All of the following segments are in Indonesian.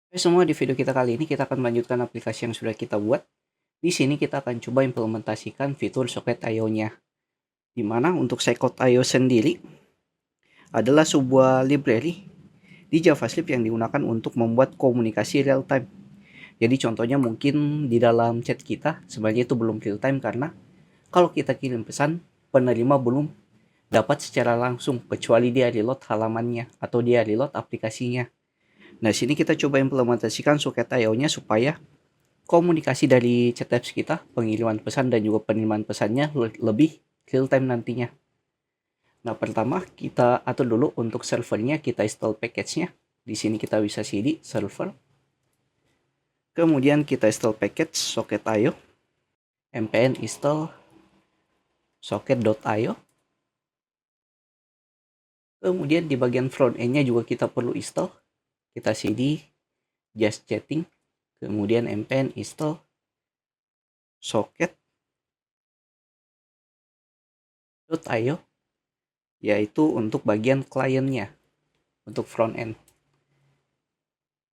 Oke semua, di video kita kali ini kita akan melanjutkan aplikasi yang sudah kita buat. Di sini kita akan coba implementasikan fitur Socket.io-nya. Di mana untuk Socket.io sendiri adalah sebuah library di JavaScript yang digunakan untuk membuat komunikasi real time. Jadi contohnya mungkin di dalam chat kita sebenarnya itu belum real time karena kalau kita kirim pesan, penerima belum dapat secara langsung kecuali dia reload halamannya atau dia reload aplikasinya. Nah, sini kita coba implementasikan Socket.io-nya supaya komunikasi dari chat apps kita, pengiriman pesan dan juga penerimaan pesannya lebih real time nantinya. Nah, pertama kita atur dulu untuk servernya, kita install package-nya. Di sini kita bisa cd server. Kemudian kita install package Socket.io. npm install socket.io. Kemudian di bagian front end-nya juga kita perlu install. Kita cd just chatting. Kemudian npm install socket.io, yaitu untuk bagian kliennya, untuk front end.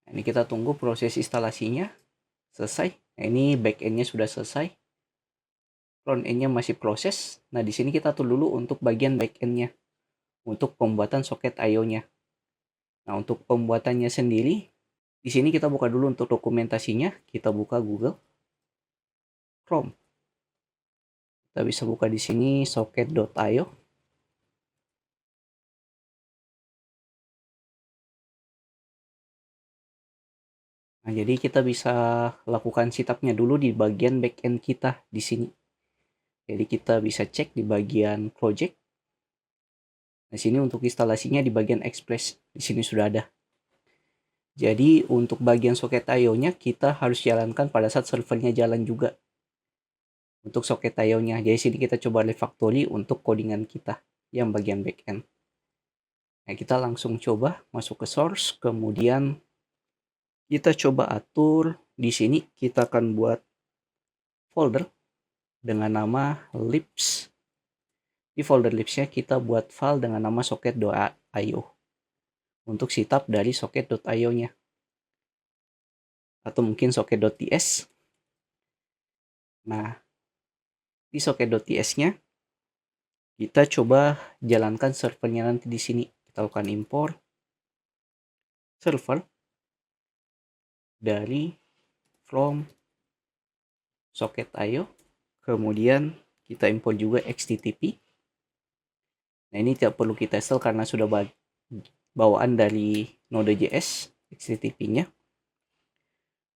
Ini kita tunggu proses instalasinya selesai. Nah, ini back end-nya sudah selesai. Front end-nya masih proses. Nah, di sini kita atur dulu untuk bagian back end-nya untuk pembuatan Socket.io-nya. Nah, untuk pembuatannya sendiri, di sini kita buka dulu untuk dokumentasinya. Kita buka Google Chrome. Kita bisa buka di sini Socket.io. Nah, jadi kita bisa lakukan setupnya dulu di bagian backend kita di sini. Jadi kita bisa cek di bagian project. Nah, sini untuk instalasinya di bagian Express. Di sini sudah ada. Jadi untuk bagian Socket.io-nya kita harus jalankan pada saat servernya jalan juga. Untuk Socket.io-nya. Jadi sini kita coba refactory untuk codingan kita yang bagian backend. Nah, kita langsung coba masuk ke source, kemudian kita coba atur di sini. Kita akan buat folder dengan nama libs. Di folder libsnya kita buat file dengan nama socket.io untuk setup dari socket.io-nya, atau mungkin socket.ts. Nah, di socket.ts-nya kita coba jalankan servernya nanti di sini. Kita lakukan import server dari from socket.io. Kemudian kita import juga HTTP. Nah, ini tidak perlu kita install karena sudah bawaan dari Node.js HTTP-nya.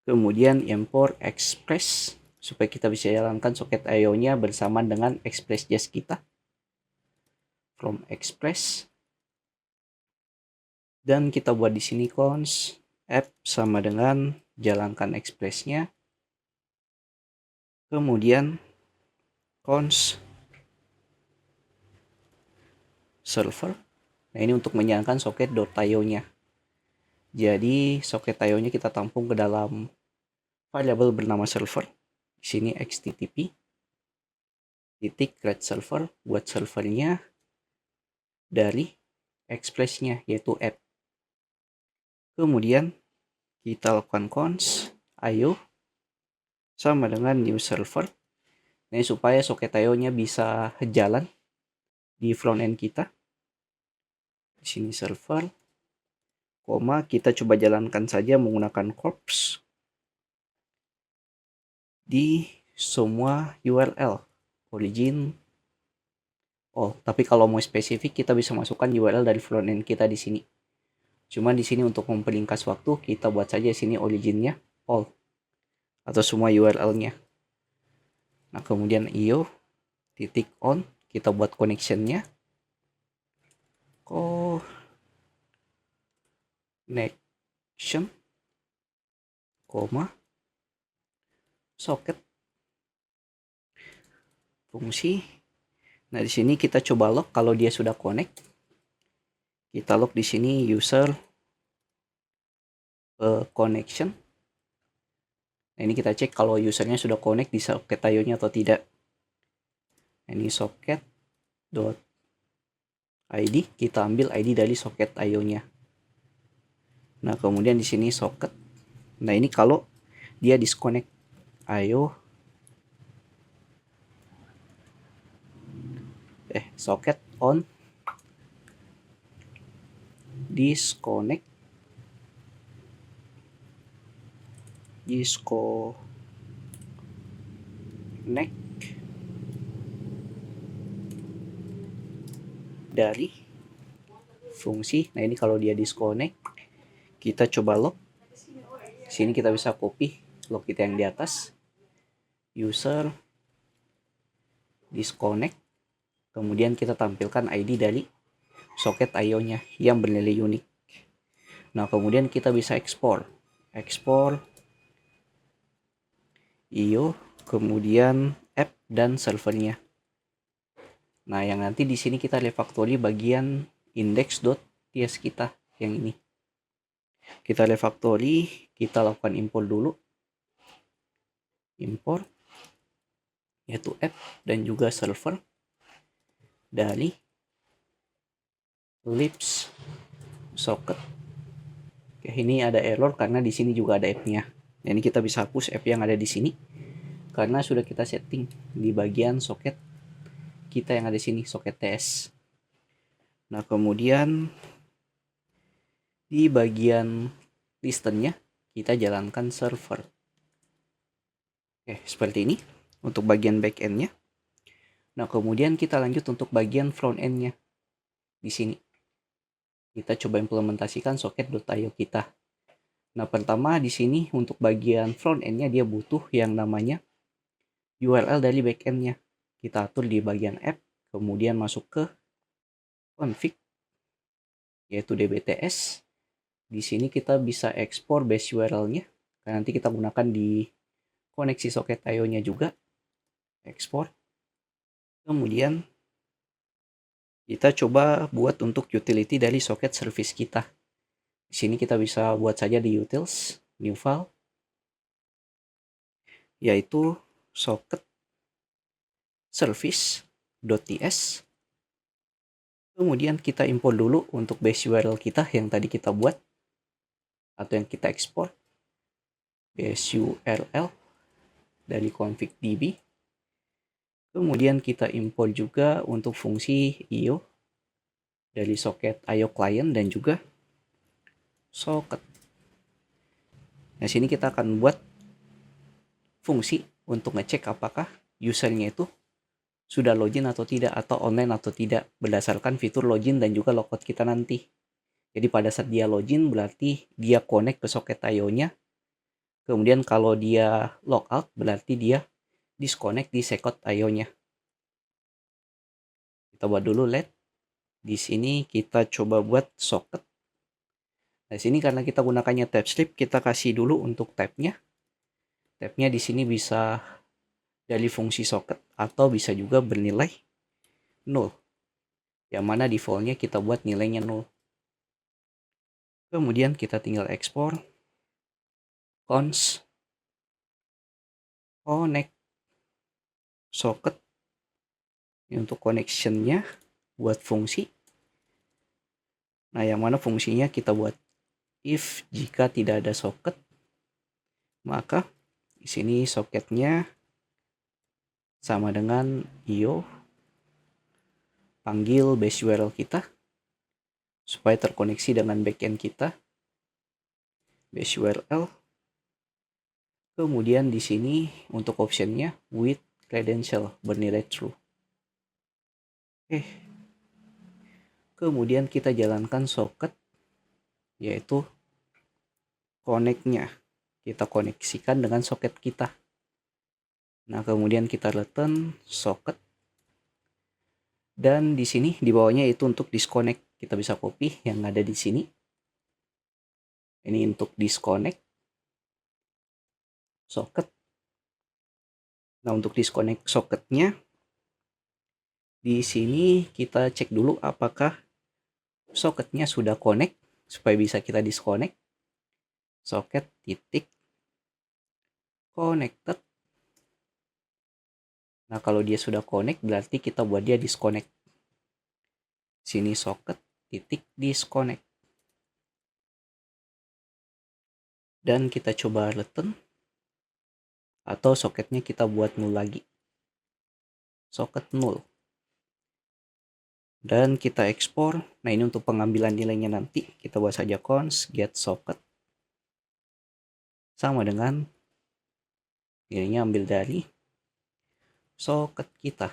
Kemudian import Express supaya kita bisa jalankan Socket.io-nya bersama dengan Express.js kita. From Express. Dan kita buat di sini cons app sama dengan jalankan Express-nya. Kemudian cons server. Nah, ini untuk menjalankan Socket.io-nya. Jadi Socket.io-nya kita tampung ke dalam variabel bernama server. Di sini http titik create server, buat servernya dari Express-nya yaitu app. Kemudian kita lakukan cons io sama dengan new server. Nah, supaya Socket.io-nya bisa jalan di front end kita. Di sini server, koma, kita coba jalankan saja menggunakan corpse di semua URL origin. Oh, tapi kalau mau spesifik kita bisa masukkan URL dari front end kita di sini. Cuma di sini untuk memperingkas waktu kita buat saja sini originnya all atau semua URL-nya. Nah, kemudian io titik on, kita buat connection-nya. Connection, koma, socket, fungsi. Nah, di sini kita coba log kalau dia sudah connect. Kita log di sini user connection. Nah, ini kita cek kalau usernya sudah connect di Socket.io-nya atau tidak. Nah, ini socket.id, kita ambil ID dari Socket.io-nya. Nah, kemudian di sini socket Nah, ini kalau dia disconnect. Ayo. Soket on. Disconnect. Dari fungsi. Nah, ini kalau dia disconnect, kita coba log. Sini kita bisa copy log kita yang di atas. User disconnect. Kemudian kita tampilkan ID dari soket IO-nya yang bernilai unik. Nah, kemudian kita bisa ekspor IO, kemudian app dan servernya. Nah, yang nanti di sini kita refactory bagian index.ts kita yang ini. Kita refactory, kita lakukan import dulu. Import yaitu app dan juga server dari libs socket. Oke, ini ada error karena di sini juga ada app-nya. Nah, ini kita bisa hapus app yang ada di sini karena sudah kita setting di bagian soket kita yang ada di sini, soket TS. Nah, kemudian di bagian listennya kita jalankan server. Oke, seperti ini untuk bagian backend-nya. Nah, kemudian kita lanjut untuk bagian front end-nya. Di sini kita coba implementasikan socket.io kita. Nah, pertama di sini untuk bagian front end-nya dia butuh yang namanya URL dari backend-nya. Kita atur di bagian app, kemudian masuk ke config yaitu dbts. Di sini kita bisa ekspor base URL-nya. Karena nanti kita gunakan di koneksi soket IO-nya juga. Ekspor. Kemudian kita coba buat untuk utility dari soket service kita. Di sini kita bisa buat saja di utils, new file, yaitu socket service.ts. Kemudian kita import dulu untuk base URL kita yang tadi kita buat atau yang kita ekspor. Base URL dari config db. Kemudian kita import juga untuk fungsi IO dari soket IO client dan juga socket. Nah, sini kita akan buat fungsi untuk ngecek apakah usernya itu sudah login atau tidak, atau online atau tidak, berdasarkan fitur login dan juga logout kita nanti. Jadi pada saat dia login berarti dia connect ke soket IO-nya. Kemudian kalau dia logout berarti dia disconnect di soket IO-nya. Kita buat dulu let. Di sini kita coba buat socket. Nah, sini karena kita gunakannya tab strip, kita kasih dulu untuk tabnya. Tabnya di sini bisa dari fungsi socket atau bisa juga bernilai 0. Yang mana defaultnya kita buat nilainya 0. Kemudian kita tinggal ekspor cons connect socket. Ini untuk connectionnya buat fungsi. Nah, yang mana fungsinya kita buat if jika tidak ada socket, maka di sini soketnya sama dengan IO panggil base URL kita supaya terkoneksi dengan backend kita. Base URL. Kemudian di sini untuk optionnya with credential bernilai true. Kemudian kita jalankan socket yaitu connect-nya. Kita koneksikan dengan soket kita. Nah, kemudian kita return socket. Dan di sini di bawahnya itu untuk disconnect. Kita bisa copy yang ada di sini. Ini untuk disconnect socket. Nah, untuk disconnect socketnya di sini kita cek dulu apakah socketnya sudah connect supaya bisa kita disconnect. Socket titik connected. Nah, kalau dia sudah connect berarti kita buat dia disconnect. Sini socket titik disconnect. dan kita coba return, atau soketnya kita buat nol lagi, soket 0, dan kita ekspor. Nah, ini untuk pengambilan nilainya nanti kita buat saja const get socket sama dengan nilainya ambil dari soket kita.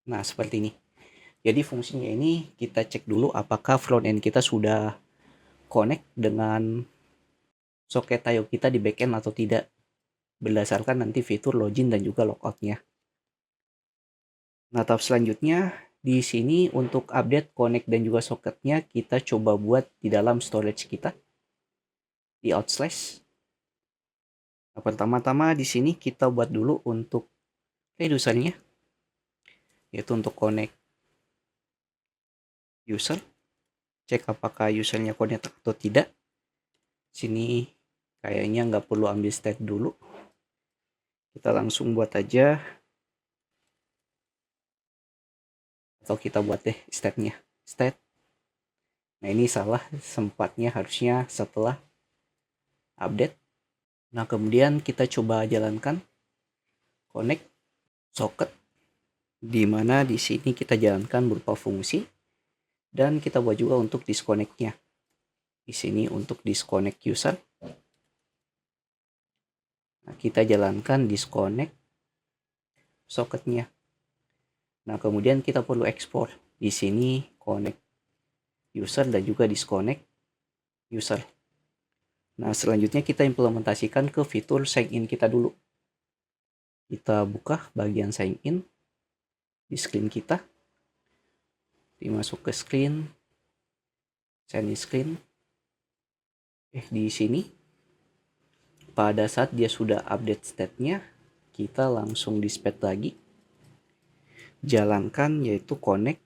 Nah, seperti ini. Jadi fungsinya ini kita cek dulu apakah front end kita sudah connect dengan soket IO kita di backend atau tidak, berdasarkan nanti fitur login dan juga logoutnya. Nah, tahap selanjutnya di sini untuk update connect dan juga soketnya kita coba buat di dalam storage kita di outslash. Nah, pertama-tama di sini kita buat dulu untuk reducernya, yaitu untuk connect user, cek apakah usernya connect atau tidak. Sini kayaknya nggak perlu ambil state dulu, kita langsung buat aja, atau kita buat deh state-nya, state. Nah, ini salah, sempatnya harusnya setelah update. Nah, kemudian kita coba jalankan connect socket, di mana di sini kita jalankan berupa fungsi, dan kita buat juga untuk disconnect-nya. Di sini untuk disconnect user, nah, kita jalankan disconnect socketnya. Nah, kemudian kita perlu ekspor. Di sini connect user dan juga disconnect user. Nah, selanjutnya kita implementasikan ke fitur sign in kita dulu. Kita buka bagian sign in di screen kita. Dimasuk ke screen, sign in screen. Di sini pada saat dia sudah update state-nya, kita langsung dispatch lagi. Jalankan yaitu connect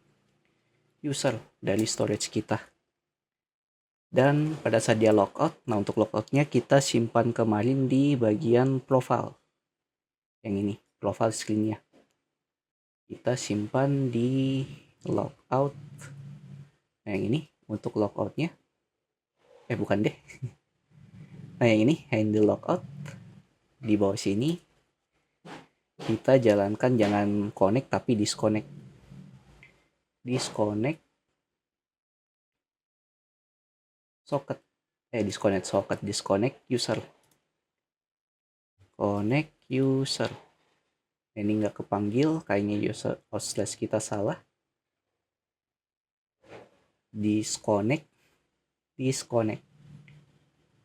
user dari storage kita. Dan pada saat dia logout, nah untuk logoutnya kita simpan kemarin di bagian profile. Yang ini, profile screen-nya. Kita simpan di logout. Nah, yang ini untuk logoutnya. Bukan deh. Nah, yang ini, handle logout. Di bawah sini, kita jalankan jangan connect tapi disconnect. Disconnect socket. Disconnect socket, disconnect user. Connect user. Ini nggak kepanggil, kayaknya user outslash kita salah. Disconnect.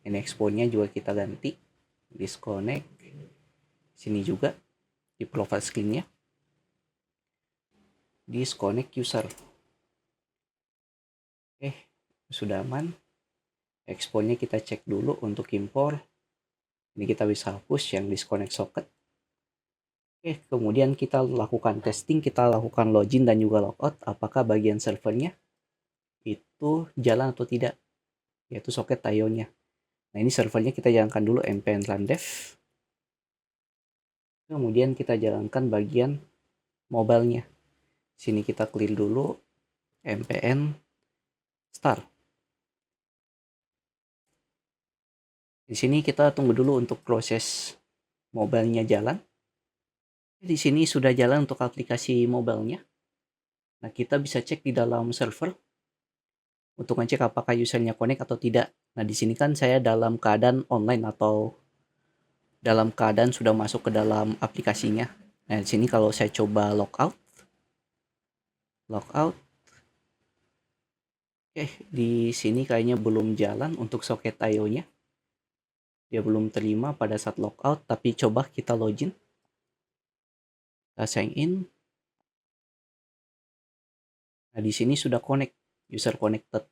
Ini exportnya juga kita ganti. Disconnect. Sini juga di profile screen-nya. Disconnect user. Sudah aman. Exportnya kita cek dulu untuk impor. Ini kita bisa hapus yang disconnect socket. Kemudian kita lakukan testing, kita lakukan login dan juga logout, apakah bagian servernya itu jalan atau tidak, yaitu soket IO-nya. Nah, ini servernya kita jalankan dulu npm run dev. Kemudian kita jalankan bagian mobile-nya. Sini kita clear dulu npm start. Di sini kita tunggu dulu untuk proses mobile-nya jalan. Di sini sudah jalan untuk aplikasi mobile-nya. Nah, kita bisa cek di dalam server untuk ngecek apakah usernya connect atau tidak. Nah, di sini kan saya dalam keadaan online atau dalam keadaan sudah masuk ke dalam aplikasinya. Nah, di sini kalau saya coba logout. Di sini kayaknya belum jalan untuk soket IO-nya. Dia belum terima pada saat logout, tapi coba kita login. Kita sign in. Nah, di sini sudah connect, user connected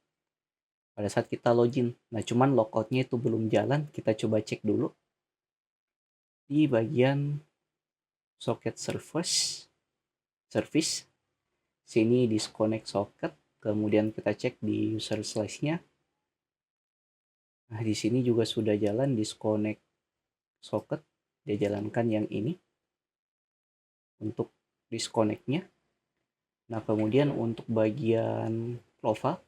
pada saat kita login. Nah, cuman logoutnya itu belum jalan. Kita coba cek dulu di bagian socket service. Sini disconnect socket, kemudian kita cek di user slice-nya. Nah, di sini juga sudah jalan disconnect socket. Dia jalankan yang ini untuk disconnect-nya. Nah, kemudian untuk bagian profile,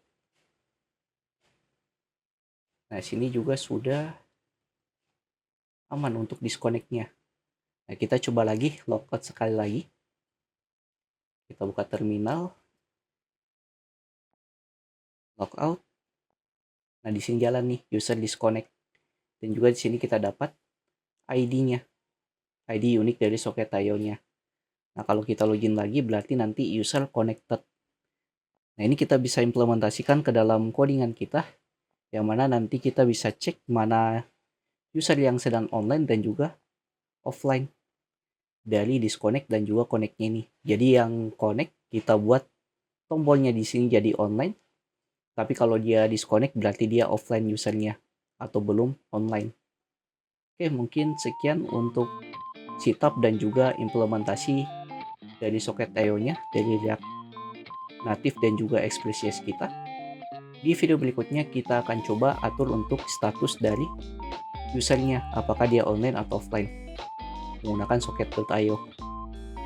nah sini juga sudah aman untuk disconnect-nya. Nah, kita coba lagi logout sekali lagi. Kita buka terminal, logout. Nah, di sini jalan nih user disconnect. Dan juga di sini kita dapat ID-nya. ID unik dari soket IO-nya. Nah, kalau kita login lagi berarti nanti user connected. Nah, ini kita bisa implementasikan ke dalam codingan kita, yang mana nanti kita bisa cek mana user yang sedang online dan juga offline dari disconnect dan juga connect-nya ini. Jadi yang connect kita buat tombolnya di sini jadi online, tapi kalau dia disconnect berarti dia offline usernya atau belum online. Oke, mungkin sekian untuk setup dan juga implementasi dari soket IO-nya dari React Native dan juga Express.js kita. Di video berikutnya kita akan coba atur untuk status dari usernya, apakah dia online atau offline menggunakan soket.io.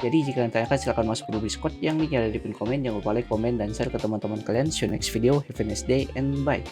Jadi jika kalian tanyakan silahkan masuk ke Discord yang linknya ada di pin komen. Jangan lupa like, komen, dan share ke teman-teman kalian. See you next video. Have a nice day and bye.